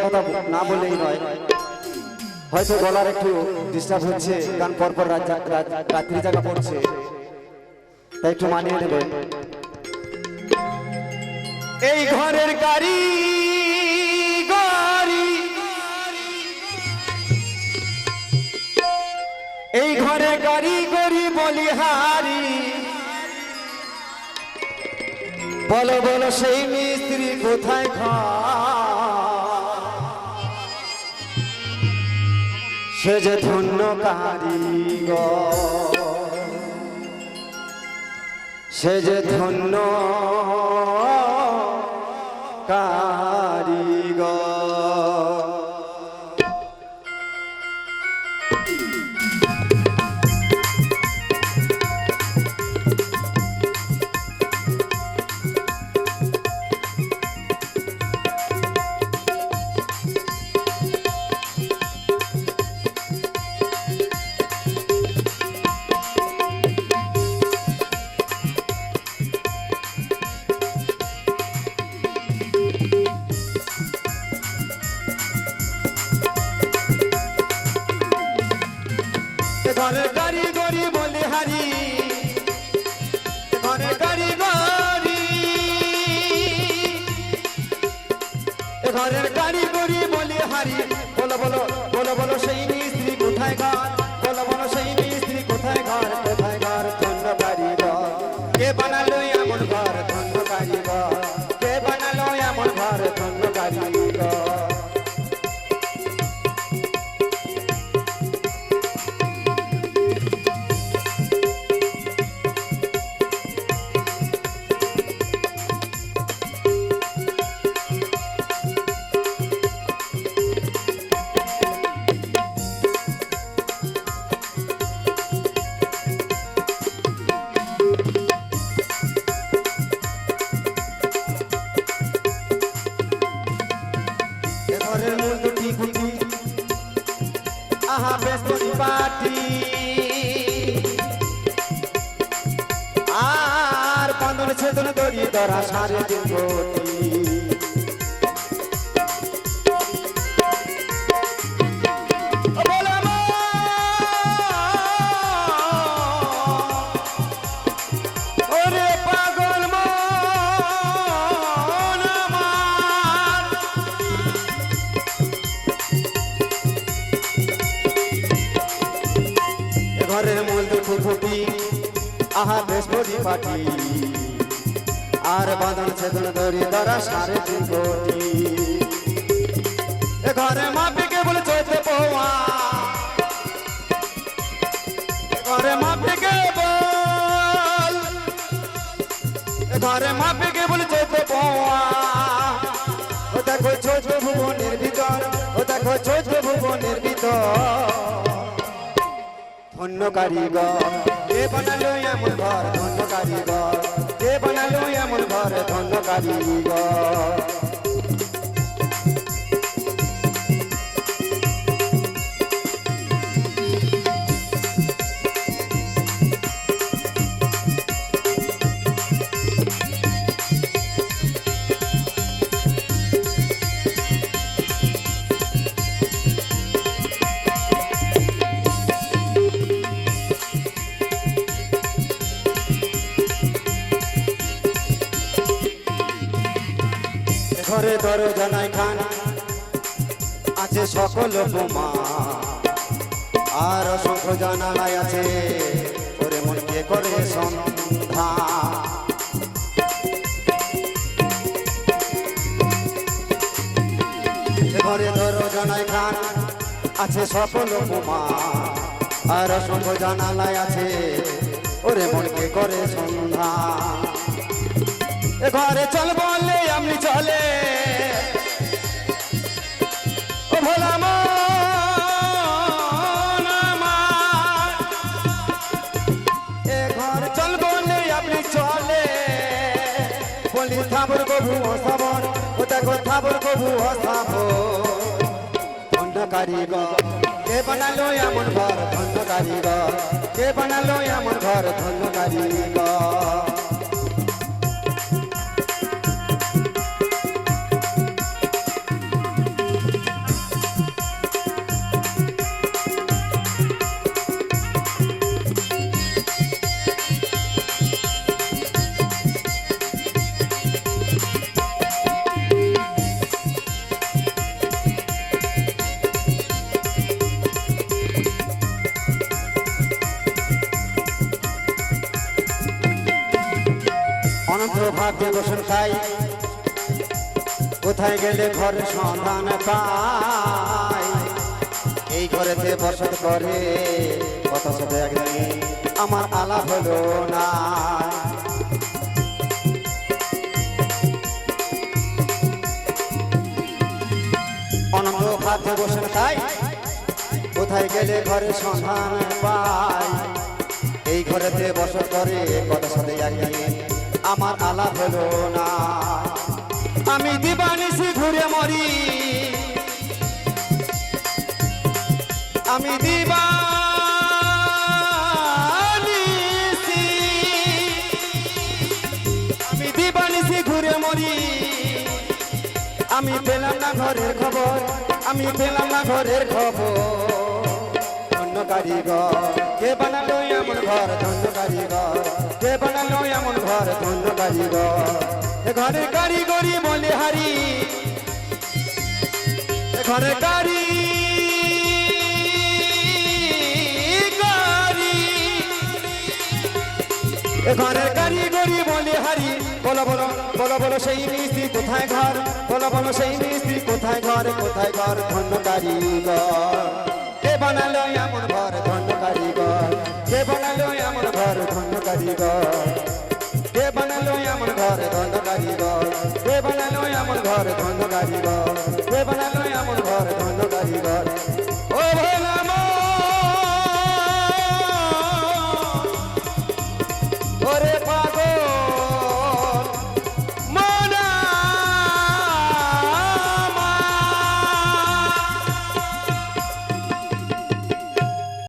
কথা না বললেই নয়। হয়তো গলার একটু ডিস্টার্ব হচ্ছে, গান পরপর রাত্রি জায়গা পড়ছে, তাই একটু মানিয়ে নেবেন। এই ঘরের গাড়ি গাড়ি, এই ঘরে গাড়ি গড়ি বলিহারি, বলো বলো সেই মিস্ত্রি কোথায় সে যে ধন্য কারিগর, সে যে ধন্য কারিগর। ঘরের গাড়ি গড়ি বলে হারি, ঘরের গাড়ি গড়ি, ঘরের গাড়ি গড়ি বলে হারি, বলো বলো বলো বলো সেই মিস্ত্রি কোথায় ঘর, বলো বলো সেই মিস্ত্রি কোথায় ঘর, কোথায় ঘর ধন্য কারিগর, কে বানালো এমন ঘর ধন্য কারিগর, কে বানালো এমন ঘর ধন্য কারিগর। ঘরের মূল দুটি খুঁটি আহা বেশ পাটি, আর বাঁধন ছেদন দড়ি ধরা 3.5 কোটি। ঘরের মূল দুটি খুঁটি আহা বেশ পাটি, আর বাঁধন ছেদন দড়ি ধরা 3.5 কোটি। ঘরে মাপিকে বলে চৈতে পোয়া, ঘরে মাপিকে বল, ঘরে মাপিকে বলে চৈতে পোয়া। ও দেখো চৈত্র ভুবনের ভিতর, ও দেখো চৈত্র ভুবনের ভিতর ধন্য কারিগর, কে বানালো এমন ঘর ধন্য কারিগর, কে বানালো এমন ঘর ধন্য কারিগর। ঘরে দরজা নাই খান আছে সকল বোমা, আর অসংখ্য জানালাই আছে ওরে মনকে করে সন্ধ্যা। ঘরে দরজা নাই খান আছে সকল বোমা, আর অসংখ্য জানালাই আছে ওরে মনকে করে সন্ধ্যা। ঘরে চল বললে আমি চলে, ও ভোলা এ ঘর চল বললে আপনি চলে, বলি থাবর কবু হসাবর, ও দেখো থাবর কবু হসাবর ধন্য কারিগর, কে বানালো এমন ঘর ধন্য কারিগর, কে বানালো এমন ঘর ধন্য কারিগর। অনন্ত ভাগ্যে বসন খাই কোথায় গেলে ঘরের সন্ধান পাই এই ঘরেতে বসত করে কত সাথে একদিন আমার আলাপ হলো না অনন্ত ভাগ্যে বসন খাই কোথায় গেলে ঘরের সন্ধান পাই এই ঘরেতে বসত করে কত সাথে একদিন আমার আলাপ হলো না আমি দিবানিশি ঘুরে মরি আমি দিবানিশি ঘুরে মরি আমি পেলাম না ঘরের খবর আমি পেলাম না ঘরের খবর ধন্য কারিগর কে বানালো এমন ঘর ধন্য কারিগর কে বানালো এমন ঘর ধন্য কারিগর ঘরে কারিগরি বলে হারি ঘরে ঘরে কারিগরি বলে হারি বলো বলো বলো বলো সেই মিস্ত্রি কোথায় ঘর বলো বলো সেই মিস্ত্রি কোথায় ঘর ধন্য কারিগর কে বানালো এমন ঘর ধন্য কারিগর কে বানালো এমন ঘর ধন্য কারিগর কে বানালো এমন ঘর ধন্য কারিগর কে বানালো এমন ঘর ধন্য কারিগর কে বানালো এমন ঘর ধন্য কারিগর ও